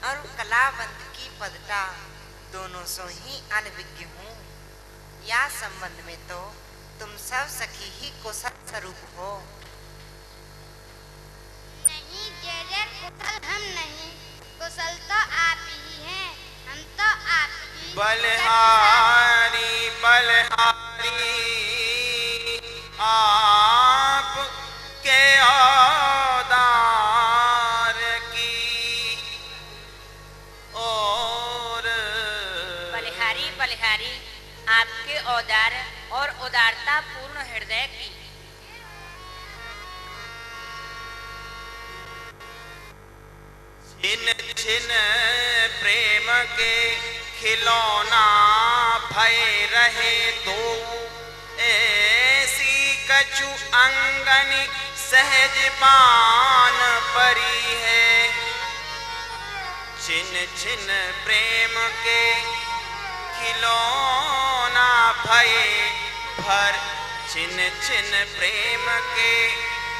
और कलावंत की पदटा दोनों सो ही अनभिज्ञ हूँ। या संबंध में तो तुम सब सखी ही कुशल स्वरूप हो। नहीं जय कुशल हम नहीं, कुशल तो आप ही हैं, हम तो आप ही। बलहारी बलहारी आप के औदार की और बलिहारी बलिहारी आपके औदार और उदारता पूर्ण हृदय की। छिन छिन प्रेम के खिलौना भय रहे दो, ऐसी कछु अंगनी सहज बान परी है। छिन छिन प्रेम के खिलौना भय भर, छिन छिन प्रेम के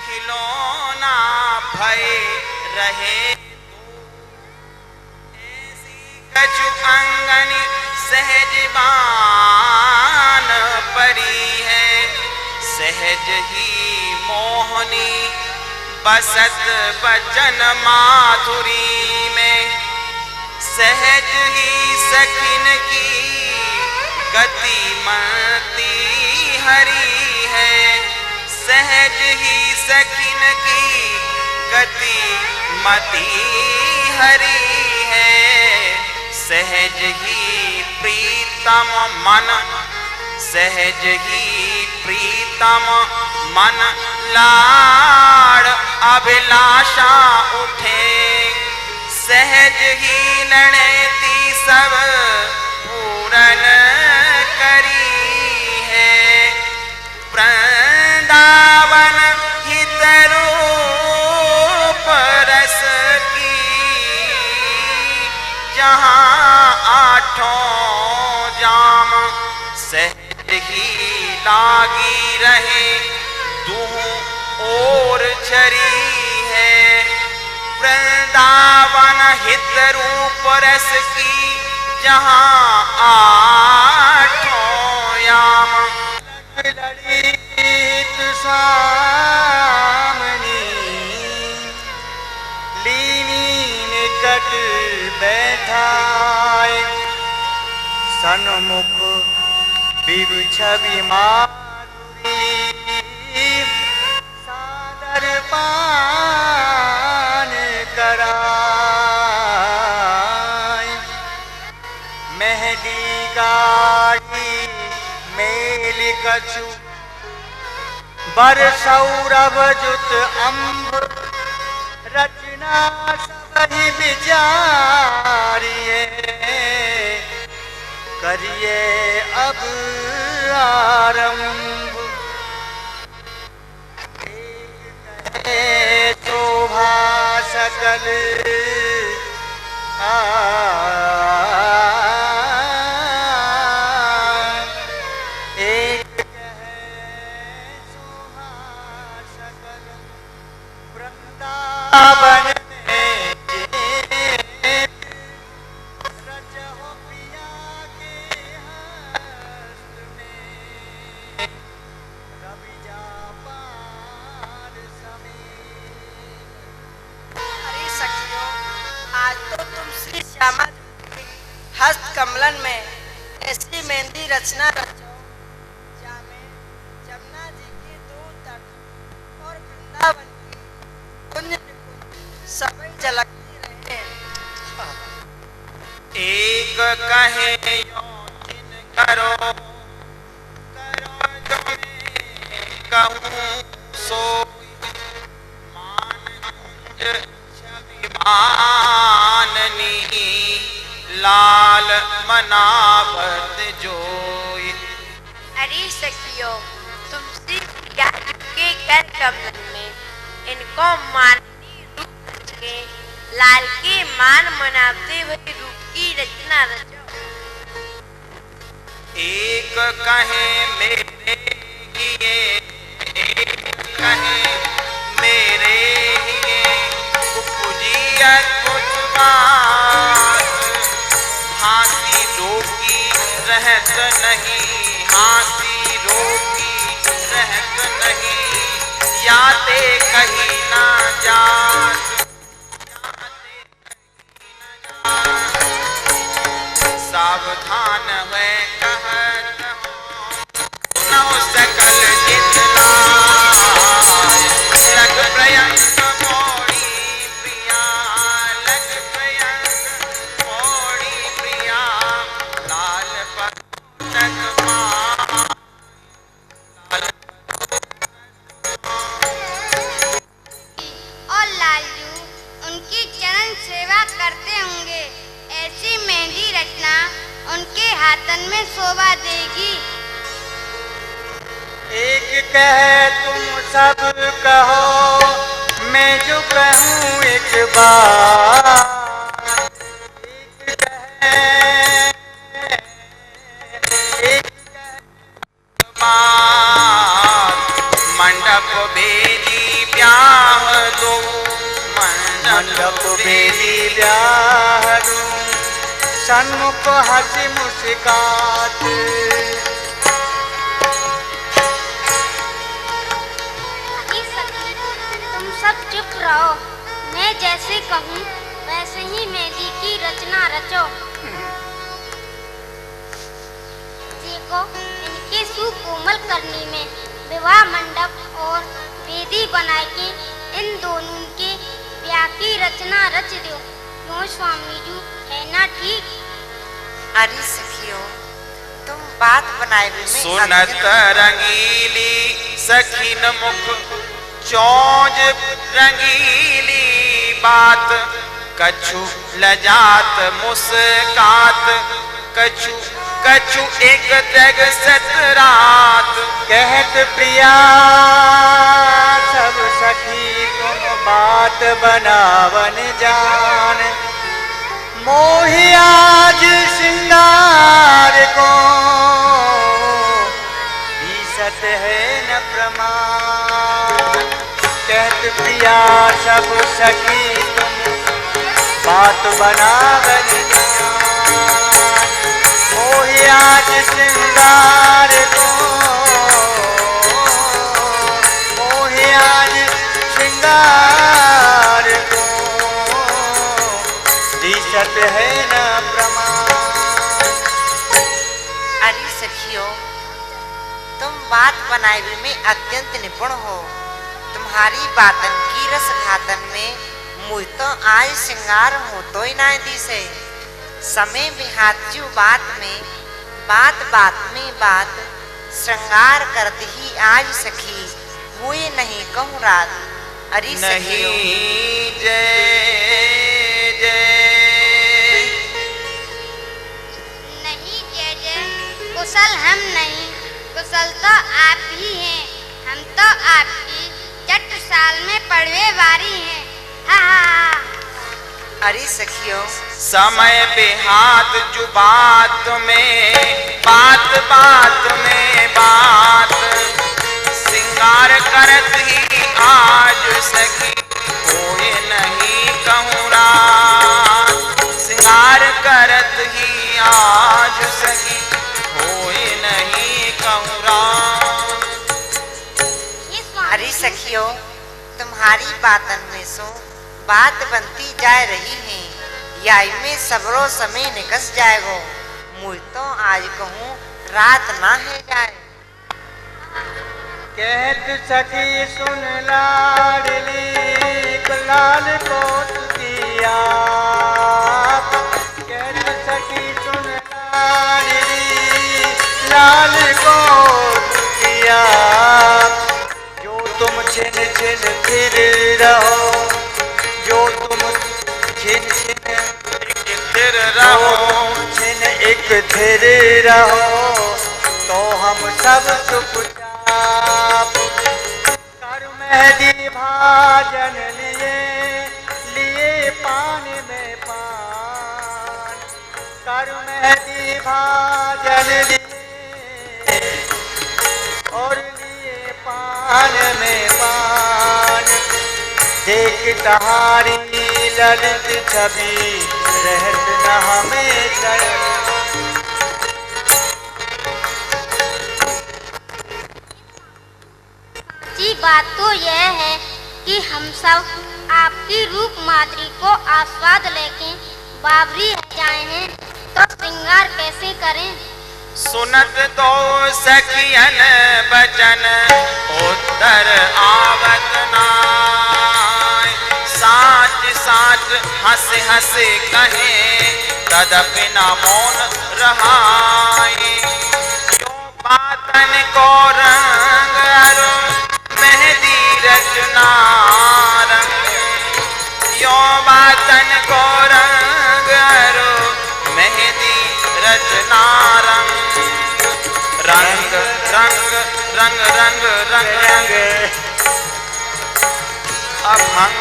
खिलौना भय रहे कछु अंगनी सहज बान परी है। सहज ही मोहनी बसत बचन माधुरी में, सहज ही सखिन की गतिमती हरी है। सहज ही सखिन की गतिमती हरी है। सहज ही प्रीतम मन, सहज ही प्रीतम मन लाड़ अभिलाषा उठे। सहज ही लड़ती सब पूरन करी है। वृंदावन हित रूप रस की, जहाँ आठों जाम सहज ही लागी रहे। दूँ और चरी है वृंदावन हित रूप रस की, जहाँ आठों याम। ललित सामनी लीनी निकट बैठाए, सन्मुख विभु छवि माधुरी सादर पान कराए। मेहदी गाड़ी मेल कछु बर सौरभ जुत अम्ब, रचना सबहि विचारिए करिए अब आरंभ। एक शोभा सकल एक शोभा सकल वृंदावन हस्त कमलन में ऐसी मेहंदी रचना रचो, जामे जमुना जी के दो तट और वृंदावन की कुंज सभी झलकती रहे। एक कहे योचिन करो, करो जो मैं कहूँ सो, मान कुंज छवि माननी लाल मनावत जोई। अरे सखियो, तुमसे प्रिया के कर कमल में इनको माननी रूप रच के लाल के मान मनाते हुए रूप की रचना रचो। एक कहे मेरे हिये, एक कहे मेरे हिये, उपजी अद्भुत बात नहीं हाथी रोकी रहक नहीं याते कहीं ना जात सावधान है कहत नौ सकल जितना लग प्रयंक मोड़ी प्रिया लग प्रयंक मोड़ी प्रिया लाल पतक और लालजू उनकी चरण सेवा करते होंगे। ऐसी मेहंदी रचना उनके हाथन में शोभा देगी। एक कह तुम सब कहो मैं जो कहूँ एक बार एक कह मंडप बेदी ब्याह दो मंडप बेदी ब्याह दूं सन्मुख हंसी मुस्कात तुम सब चुप रहो, मैं जैसे कहूँ वैसे ही मेहंदी की रचना रचो। देखो इनके सुकोमल करनी में विवाह मंडप और वेदी बना के इन दोनों के ब्याह की रचना रच दो। क्यों स्वामी जी, है ना ठीक? अरे सखियों, तुम बात बनाए में सुनत रंगीली सखीन मुख चौज रंगीली बात कछु लजात मुस्कात कछु कछु एक तग सतरात कहत प्रिया सब सखी तुम बात बनावन जान मोहि आज श्रृंगार को ईसत है न प्रमाण। कहत प्रिया सब सखी तुम बात बनावन जान मोहि आज श्रृंगार को मोहि आज श्रृंगार को दिशत है न प्रमाण। अरे सखियों, तुम बात बनाए में अत्यंत निपुण हो। तुम्हारी बातन की रस घातन में मुझ तो आज श्रृंगार हो तो ही ना दिसे। समय बिहाजू बात में बात बात में बात श्रृंगार कर दी आज सखी हुए नहीं कहूँ रात। अरे सखियों, नहीं जय जय नहीं जय जय, कुशल हम नहीं, कुशल तो आप ही हैं। हम तो आपकी जट साल में पड़वे वारी हैं। हा हा हा। अरे सखियों, समय पे हाथ जो बात में बात बात में बात सिंगार करत ही आज सखी कोई नहीं कहूँ रात सिंगार करत ही आज सखी कोई नहीं कहूँ रात। अरे सखियों, तुम्हारी बातन में सो बात बनती जा रही है या में सबरो समय निकस जाएगो। मुझ तो आज कहूँ रात ना है जाए। कहत सखी सुन लाडली लाल को दिया कहत सखी सुन लाडली लाल को दिया जो तुम छिन छिन फिर रहो जो तुम छिन छिन फिर रहो छिन एक फिर रहो तो हम सब चुपचाप कर मेहदी भाजन लिए लिए पान में पान कर मेहदी भाजन लिए और लिए पान में पान देख तहारी ललित छवि रहत न हमें बात तो यह है कि हम सब आपकी रूप माधुरी को आस्वाद लेके बावरी रह जाए हैं, तो श्रृंगार कैसे करें? सुनत दो सखियन बचन उत्तर आवत नाय। साच साच हंस हंस कहे तदपि न मौन रहाय। यो बातन को रंग अरु मेहंदी रचना रंग। यो बातन को रंग अरु मेहंदी रचना रंग। रंग रंग रंग रंग रंग रंग अभंग।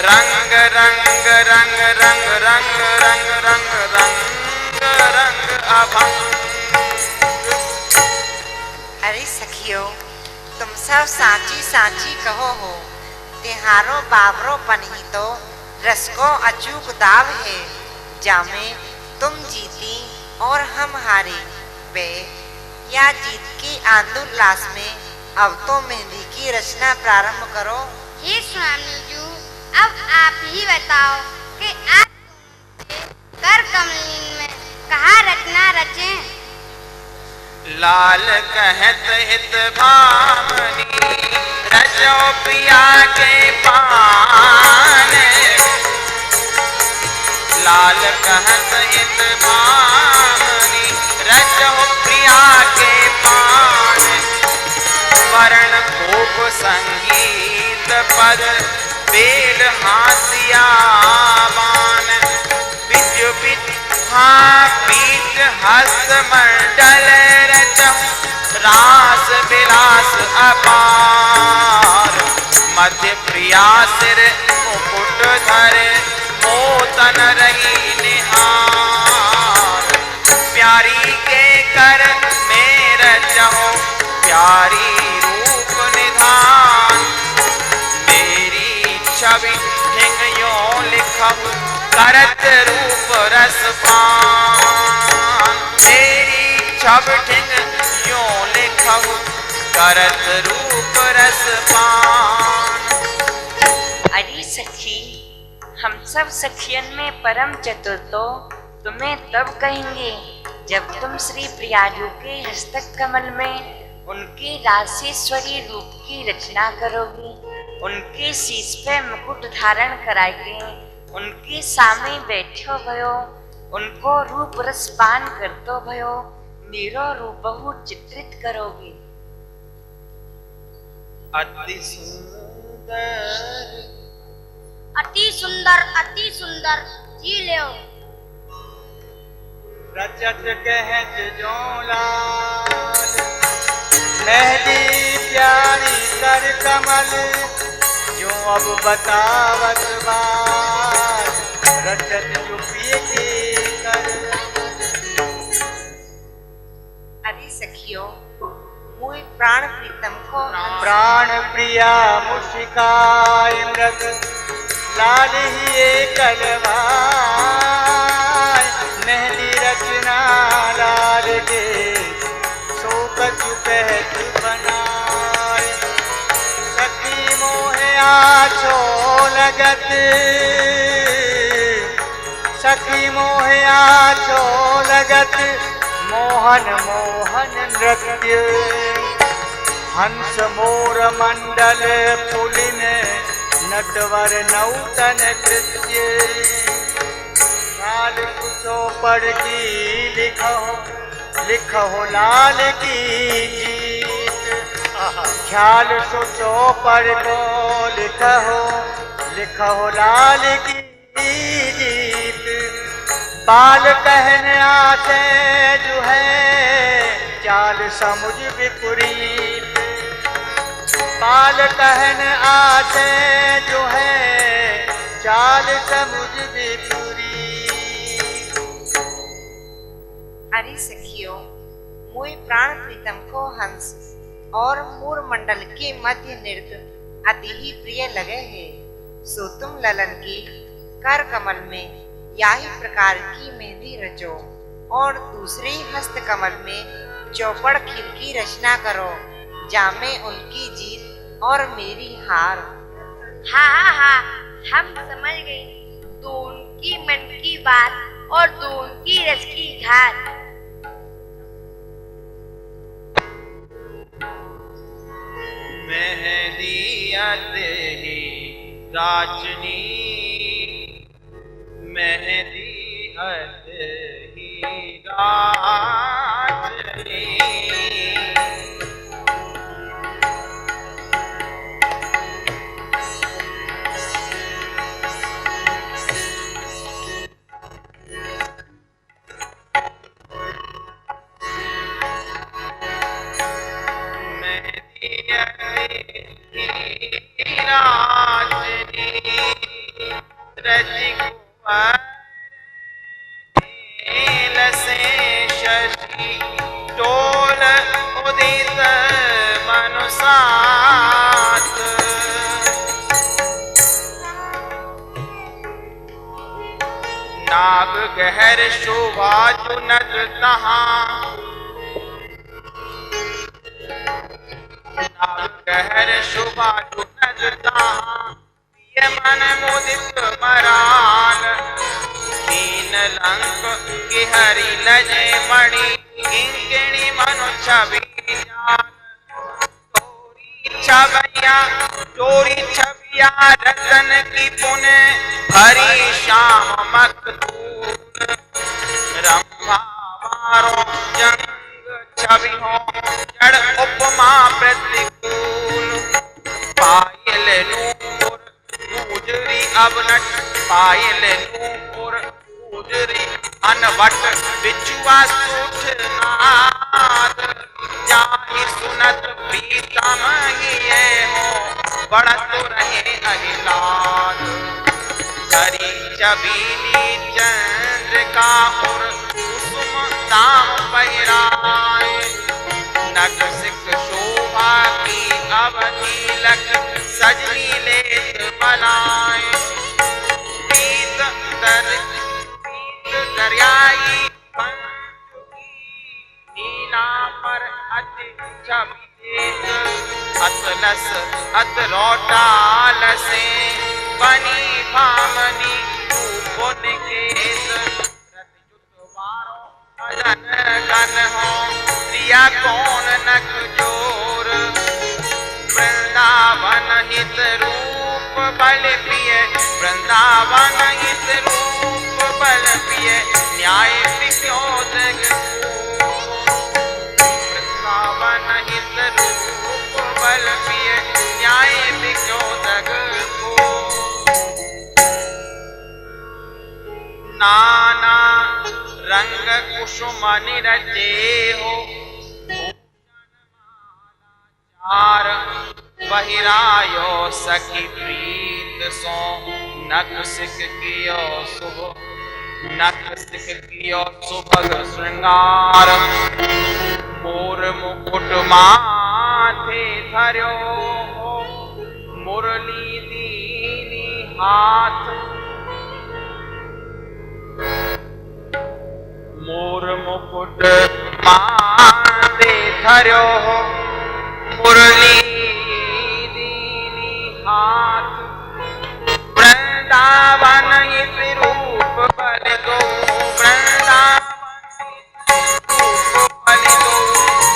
रंग रंग रंग रंग रंग रंग रंग रंग रंग अभंग। अरे सखियो, तुम सब साची साची कहो हो। तिहारो बाबरो पन ही तो रस को अचूक दाव है। जामे तुम जीती और हम हारे वे, या जीत की आंदोल्लास में अब तो मेहंदी की रचना प्रारंभ करो। हे स्वामी जी, अब आप ही बताओ कि आप कर कमलीन में कहाँ रचना रचें? लाल कहत हित भामनी रचो पिया के पान। लाल कहत हित भामनी रचो प्रिया के पान। वर्ण खूब संगीत पद बेल हासिया बान। बिज बिज हाँ पीठ हस्त मंडल रचहु रास विलास अपार। मध्य प्रिया सिर मुकुट धरे मोतन रही निहार। प्यारी के कर में रचहु प्यारी रूप निधान। मेरी छवि ढिंगियों लिखहु करत रूप रस पान। मेरी छवि ढिंगियों लिखहु करत रूप रस पान। अरे सखी, हम सब सखियन में परम चतुर तो तुम्हें तब कहेंगे जब तुम श्री प्रियाजू के हस्तक कमल में उनके रासेश्वरी रूप की रचना करोगी। उनके शीश पे मुकुट धारण कराएंगे, उनके सामने बैठो भयो, उनको रूप रस पान करतो भयो, मेरो रूपहु चित्रित करोगी। अति सुंदर अति सुंदर, अति सुंदर, जी ले। रचत कहत जो लाल मेहंदी प्यारी कर कमल। जो अब बतावत बात रचत चुपिए की कर। अरे सखियो, मुई प्राण प्रीतम को प्राण प्रिया मुशिकाय मृग लाल ही कलवाय। मेहंदी रचना लाल के सो कछु कहत बनाय। सखी मोहे आछो लगत, सखी मोहे आछो लगत मोहन मोहन नृत्य। हंस मोर मंडल पुलिन नटवर नौतन कृत्य। लाल कुछो पढ़ की लिखो लिखो लाल की जीत। ख्याल सोचो पढ़ को लिखो लिखो लाल की जीत। बाल कहने आते जो है चाल समुझ विपरीत। बाल कहन आते जो है चाल समुझ विपरीत। अरे सखियो, मुई प्राण प्रीतम को हंस और मूर मंडल के मध्य नृत्य अति ही प्रिय लगे है। सो तुम ललन की कर कमल में याही प्रकार की मेहंदी रचो और दूसरे हस्त कमल में चौपड़ खीर की रचना करो। जामे उनकी जीत और मेरी हार। हाँ हाँ हाँ, हम समझ गए। तो उनकी मन की बात और तो उनकी रस की घात। मेहदी ही राजनी, मेहदी ही राजनी। टोल उदित मनुसात, नाग गहर शोभा जुनत तहाँ, नाग गहर शोभा जुनत तहाँ। ये मन मुदित मराल, कीन लंक की हरि लजे मणि, किंकिणी मनु छवि जान। चोरी छबिया रतन की पुण्य, हरि श्याम मखदूत। रंभा वारों जंग छवि हो, जड़ उपमा प्रतिकूल। पायल नूपुर गुजरी अवनट, पायल नूपुर गुजरी अनवट। बिछुआ सूठ नाद, जाहि सुनत प्रीतम ये हो, बढ़त रहे अहिलाद। हरी छबीली चंद्रिका उर, कुसुम दाम पहिराए। नग सिख शोभा की अवधि लग, सजनी लेत बनाए। प्रीत दरियाई नीला पर अति छवि देख, अतलस अतरौटाल से बनी भामनी रूप निकेत। भजन गण हो दिया कौन नख जोर, वृंदावन हित रूप बल प्रिय, वृंदावन हित रूप बल प्रिय। न्याय विद्योतक वृंदावन हित रूप बल प्रिय, न्याय विद्योतक को। नाना रंग कुसुम निरजे हो, चार बहिरायो सखी प्रीत सो। नख सिख कियो शुभ, नख सिख कियो सुभग श्रृंगार। मोर मुकुट माथे धर्यो हो, मुरली दीनी हाथ। मोर मुकुट माथे धर्यो हो, मुरली दीनी हाथ। वृंदावन हित रूप बल दो, वृंदावन हित रूप बल दो।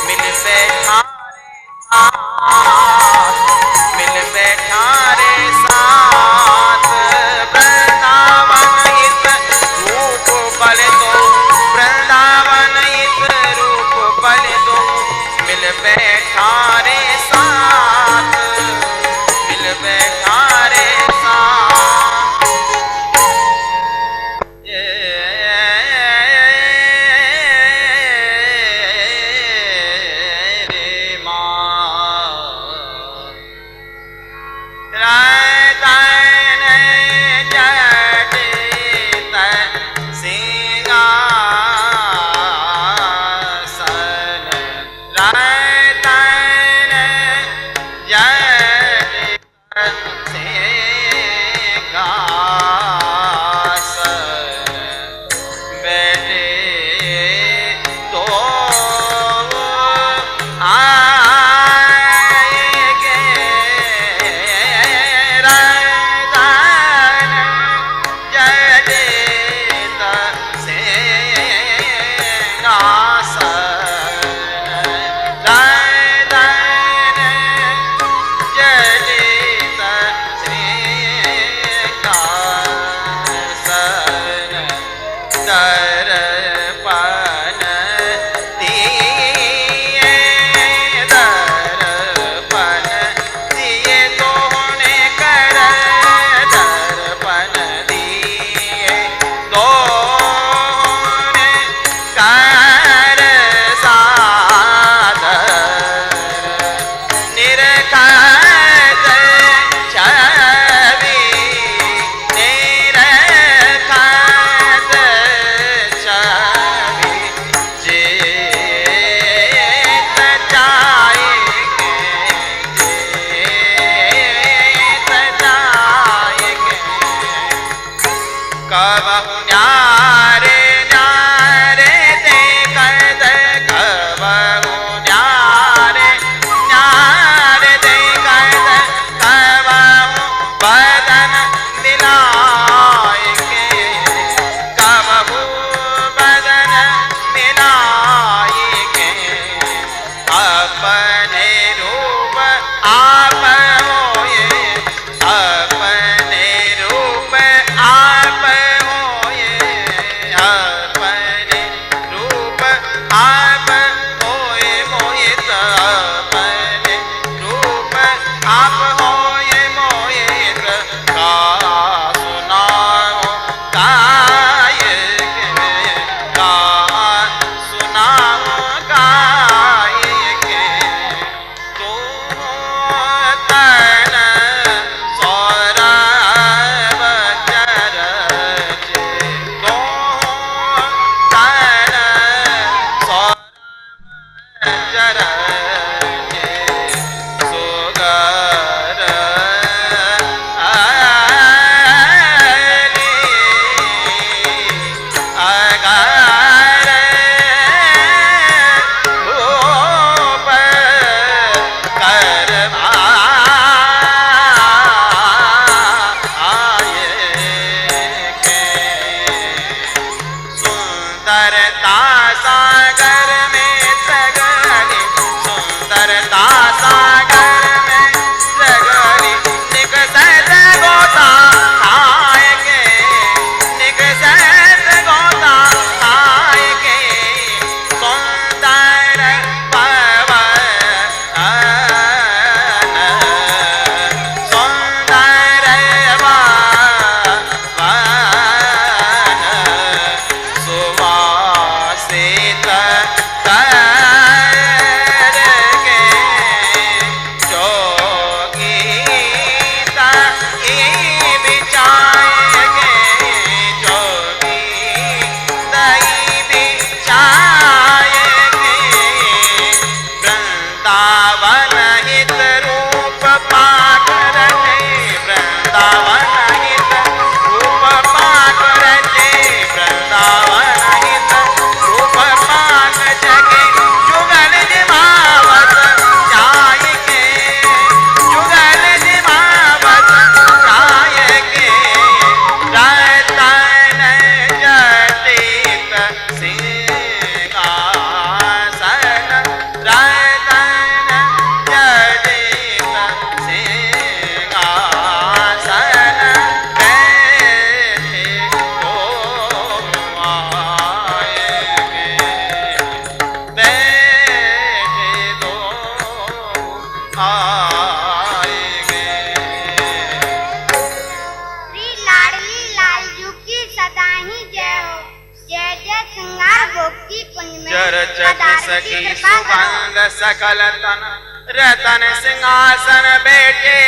मिल बैठा रे साथ, मिल बैठा रे साथ। वृंदावन हित रूप बल दो, वृंदावन हित रूप बल दो। मिल कबहु न्यारे न्यारे देखत कबहु न्यारे न्यारे देखत कबहु बदन मिलाए के कबहु बदन मिलाए के अपने रूप आप होए अपने रूप आप होए अपने रूप आप होए मोहित अपने रूप आप होए मोहित का सुनाओ गाय के का सुनाओ गाय के तू तन सौरभ चरज तू तन सौरभ चरज सुगर अगर रूप सुंदरता सागर में सगरी सुंदरता सागर में सगरी निकसत गोता आएगे निकसत गोता आएगे सुंदर पवन सुंदर पवन सुवासित करके जोगीता ई बिछाएंगे जोगीता ई बिछाएंगे वृंदावन हित रूप पाकर वृंदावन हित रूप पाकर वृंदावन हित रूप पाक जगे जुगल जिमावत जाएंगे जुगल जिमावत जाएंगे रतन जटित सिंहासन रतन जटित सिंहासन बैठे तो आएंगे बैठे तो आएंगे श्री लाडली लालजू की सदा ही जय हो। जय जय श्रृंगार भोक्ति कुंज में चरचत पधारी सखी की कृपा करो। सुगंध सकल तन रतन सिंहासन बैठे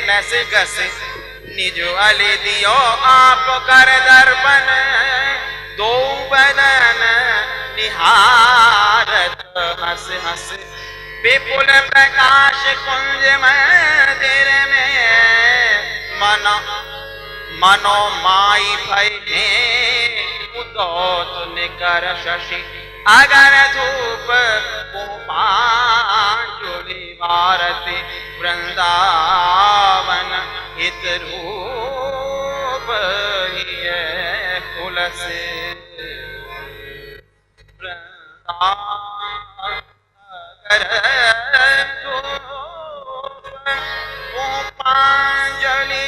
लस गस निज अली दियो आप कर दर्पण दो बदन निहारत हंस हंस विपुल प्रकाश कुंज मंदिर में मनो माई भये उदोत निकर शशि अगर धूप पुष्पांजलि भारती वृंदावन हित रूप ही है फूल से अगर धूप पुष्पांजलि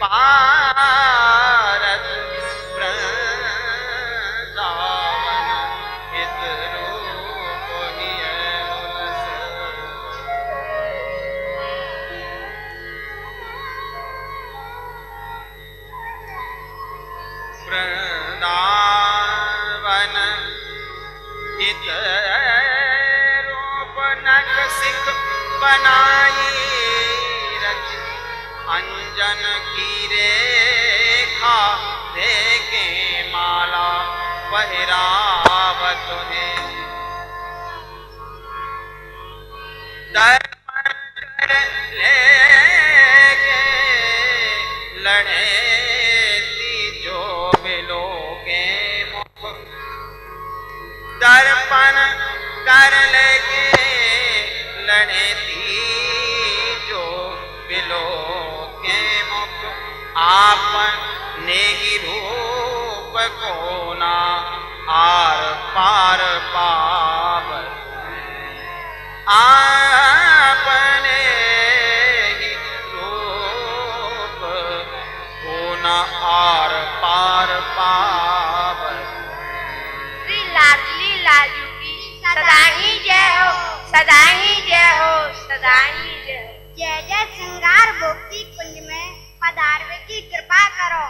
भारत वृंदावन हित रूप ही है फूल से वृंदावन हित रूप नक सिख बनाई रच अंजन की रेखा देके माला पहरावत है दर्पण कर लेके लड़े रूप को ना आर पार पावत आपने ही रूप को ना आर पार पावत। श्री लाडली लाजू की सदा ही जय हो, सदा ही जय हो, सदा ही जय हो। जय जय श्रृंगार भक्ति कुंज में पधारवे की कृपा करो।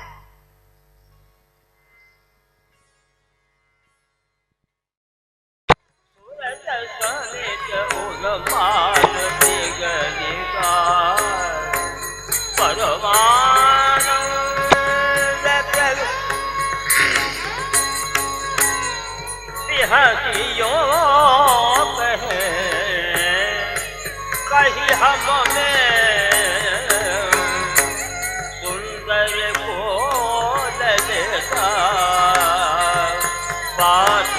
कही हमें सुंदर बोल लेता बात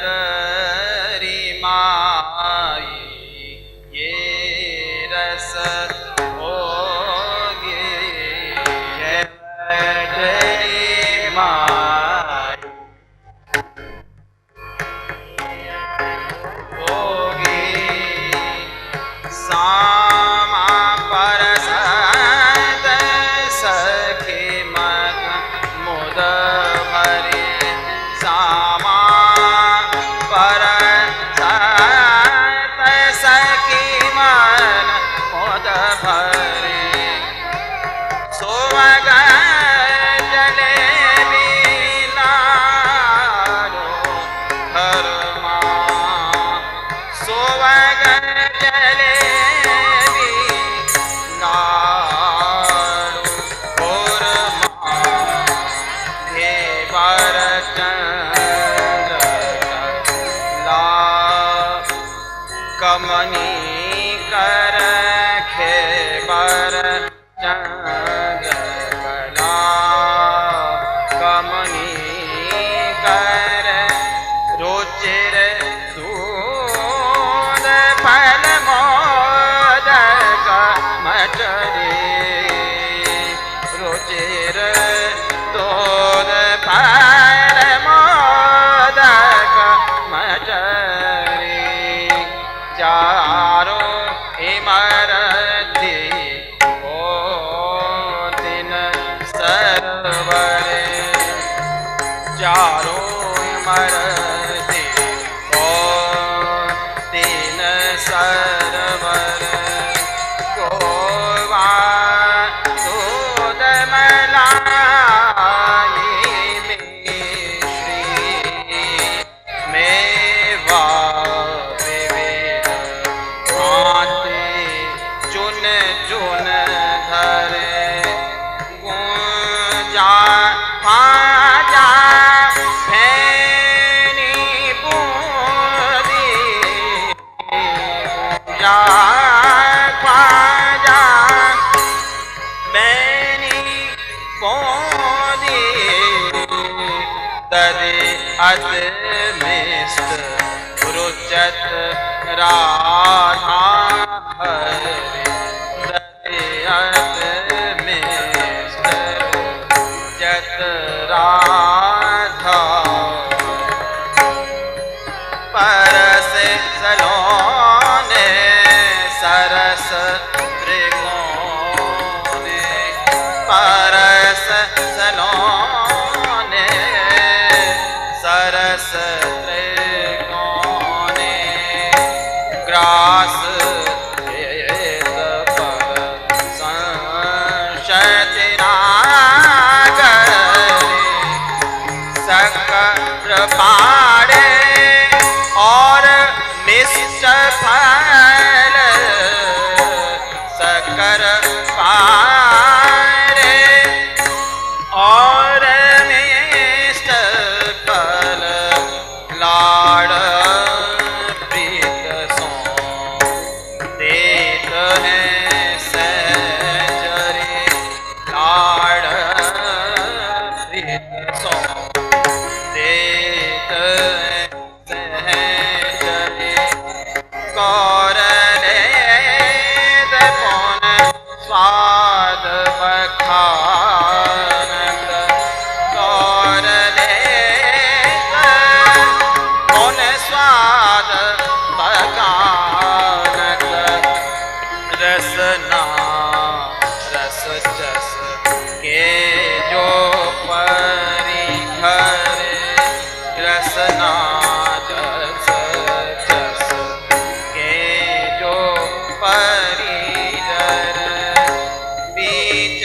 जेवतरी माई ये रस होगी जेवतरी माई होगी सामा परसत सखी मत मुद भरी सामा परसत सखी मन मुद भरी सोवग जलेबी लाडो घरमा सोवग जलेबी लाडो घरमा घेवर ला कमनी कर खेबर चंद्रकला कमनी कर रोचिर दूध फल मोदक मटरी रोचिर दूध फल मोदक मटरी चारो इमरती ओ दिन सरवरे चारो इमरती ओ दिन सरवर गोवा दूध मलाई मिश्री मेवा विविध भांति चुन चुन धरे गुंजा फाजा फैनी बूंदी गुंजा फाजा मैनी बूंदी तदे अत मिस्त रुचत राधा हरे तदे अत मिस्त रुचत राधा परस सलोने सरस त्रिकोणे परस सलोने सरस त्रिकोणे ग्रास हेत पर संशति नागरे सक शकर पाड़े और मिष्ट फल शकर पाड़े और मिष्ट फल लाड़ प्रीत सो देत है सहचरे लाड़ प्रीत सो देत है सहचरे कौरले दपन स्वाद बखानत कौरले कौन स्वाद बखानत रसना रस जस के जो परिघर रसना जस जस के जो परिघर बीच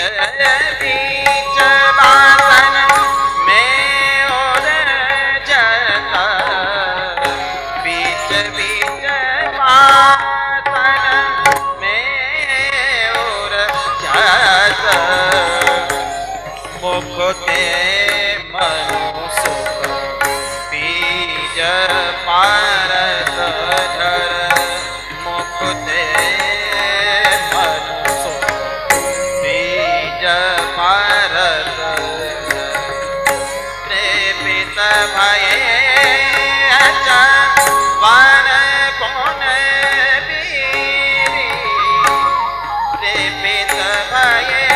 बीच बासन में और जता बीच बीच बासन में और जता मुखते मनु सुख बीज पारत धर मुखते मनु सुख बीज पारत प्रेपित भये वन कौन बीरी प्रेपित भये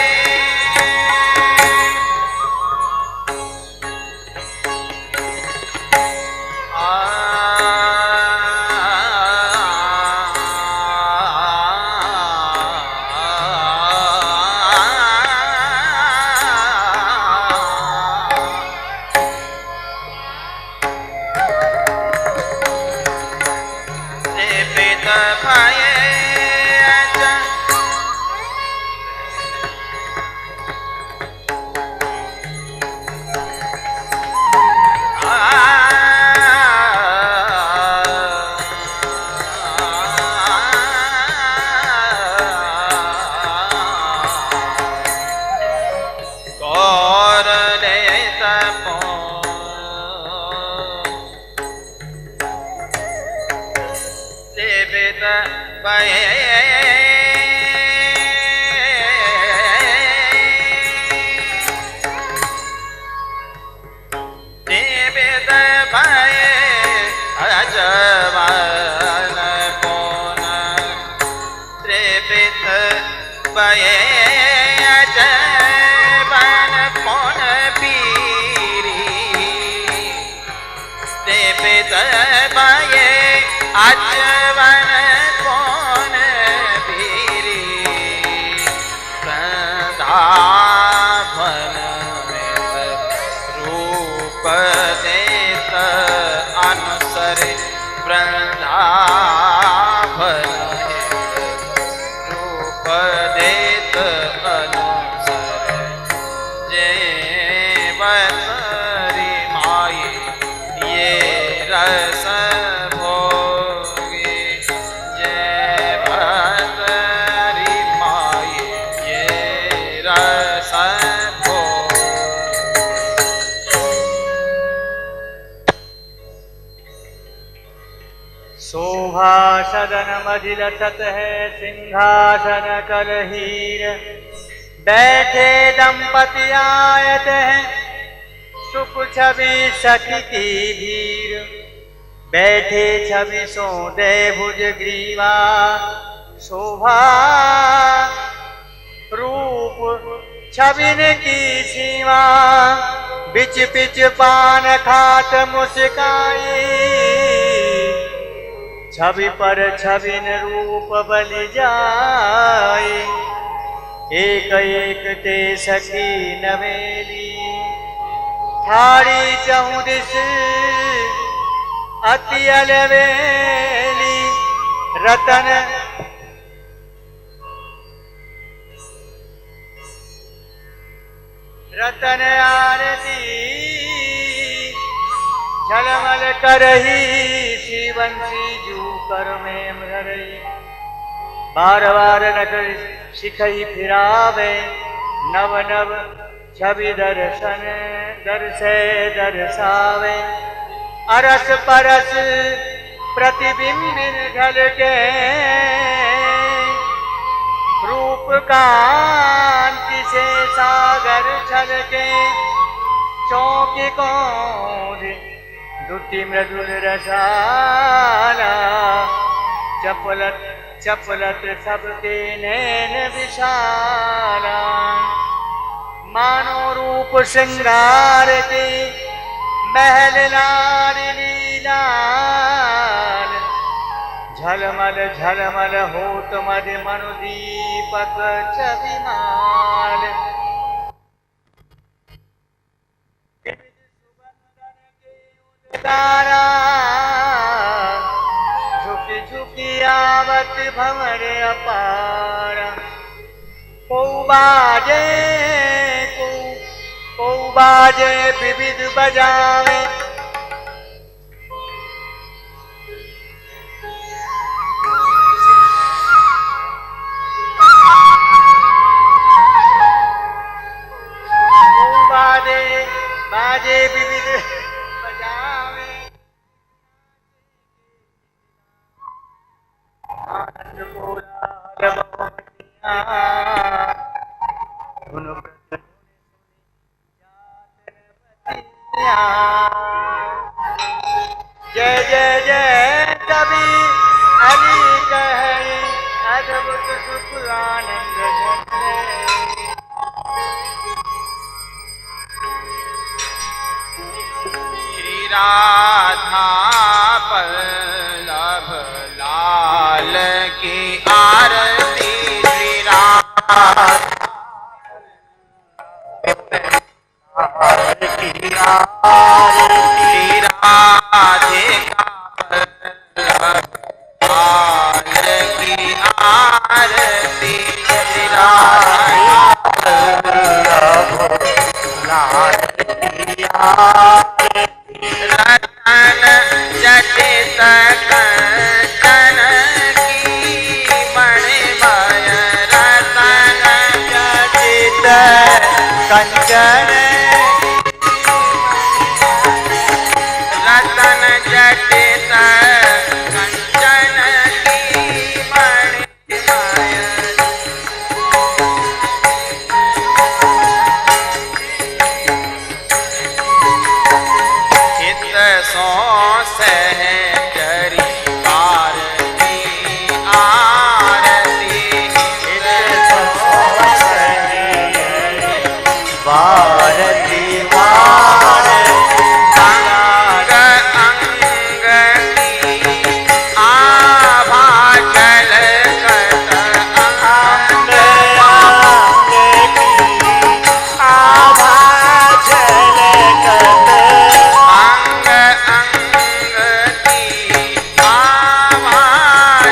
प्रेपित भये कौरले तपो सेवित भये सेवित भये अजवन पुन त्रिवित भये अजवन पुन पीरी त्रिवित भये अजवन पुन पीरी वृंदावन में रूप देत अनुसरे वृंदावन रूप देत अनुसरे जय बसरी माई ये रस भोगे जय बसरी माई ये रस भोगे शोभा सदन मधिलसत है सिंहासन कलहीर बैठे दंपति आयत हैं सुख छवि सखी की भीर बैठे छवि सो दे भुज ग्रीवा शोभा रूप छविन की सीमा बिच पिच पान खात मुस्काई छवि पर छविन रूप बलि जाए एक एक ते सखी नवेली थारी चहुदिस अति अलवेली रतन रतन आरती मल करही शिवंशी जू कर में मरई बार बार नगर शिखई फिरावे नव नव छवि दर्शन दर्शे दर्शावे अरस परस प्रतिबिंबिन झलके रूप कांति से सागर छलके चौकी कौन दुटी मृदुल रसाला चपलत चपलत सबके नैन विशाला मानो रूप श्रृंगार के महल नारी लीला झलमल होत मद मनु दीपक छविमाल तारा झुकी झुकी आवत भंवर अपारा को बाजे विविध बजावे बाजे विविध बजावे आनंद कोलाहल मोहनिया धुन जय जय जय कवि अली कहे अद्भुत सुख आनंद झलके श्री राधा पल्लभ लाल की आरती श्री राधा श्री राधे का पल्लभ लाल की आरती श्री राधा पल्लभ लाल की आरती रतन जटित कंचन की मणिमय रतन जटित कंचन रतन जटित कंचन की मणिमय चित सो सहचरी आरती आरती भारती अंग अंग की आभा झलकत अंग आभा झलकत अंग अंग की आभा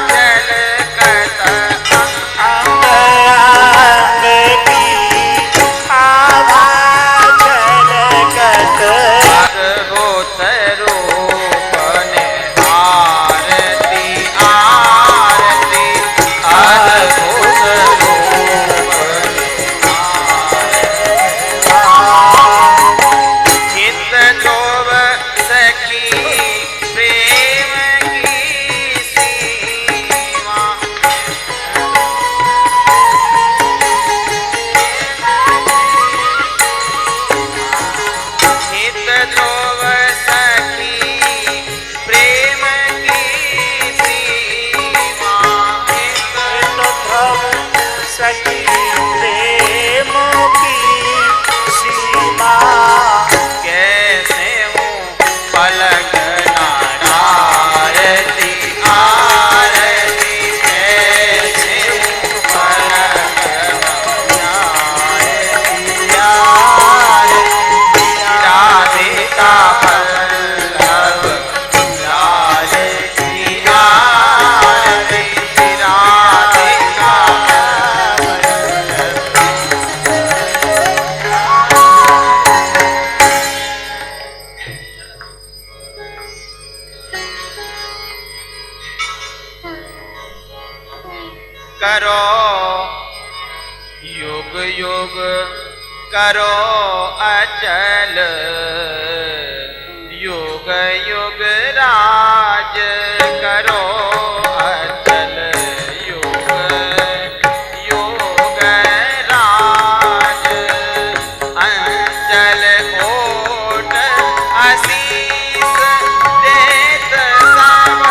झलकत अंग अंग की आभा झलकत अद्भुत रूप ने आरती आरती अद्भुत रूप चित जोव सखी प्रेम की सीमा चित जोव सखी करो युग युग करो अचल युग युग राज करो अचल युग युग राज अंचल कोट आशीष देत सब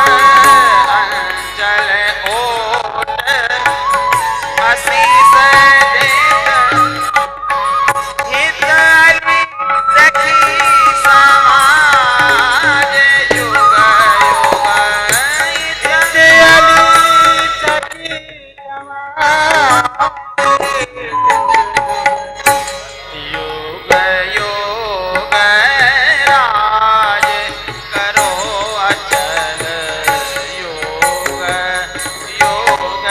अंचल कोट आशीष देत हित अली सखी समाज युग युग हित अली सखी समाज युग युग राज करो अचल युग युग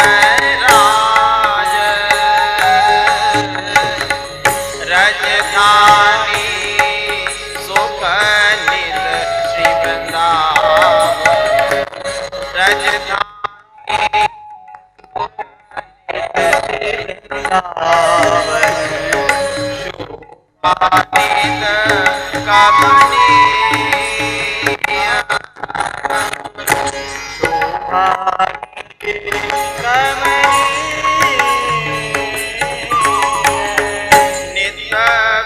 राज राजधानी सुख नित श्री वृंदावन राजधानी शुभातीत कमनी नित्य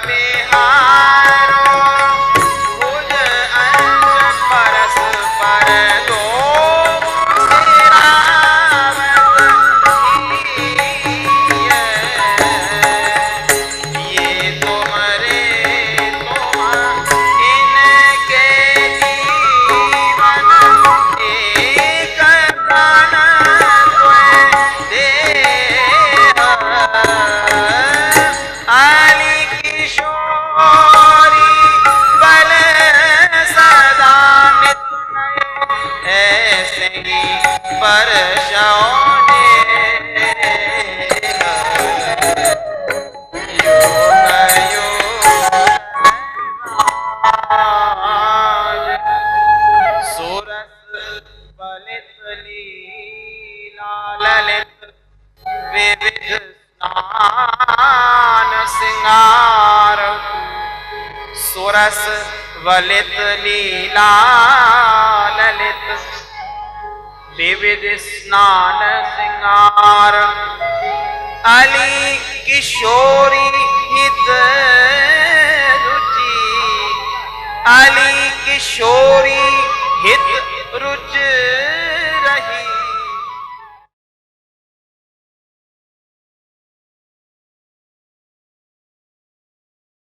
विहारो भुज अंश परस पर दो ये तुम्हारे तुम इनके जीवन एक प्राण आली किशोरी बल सदा नित नए ऐसे ही वर्षों ने योग योग राज सुरस बलित लीला ललित विविध स्नान सिंगार सुरस वलित लीला ललित विविध स्नान सिंगार अली किशोरी हित रुचि अली किशोरी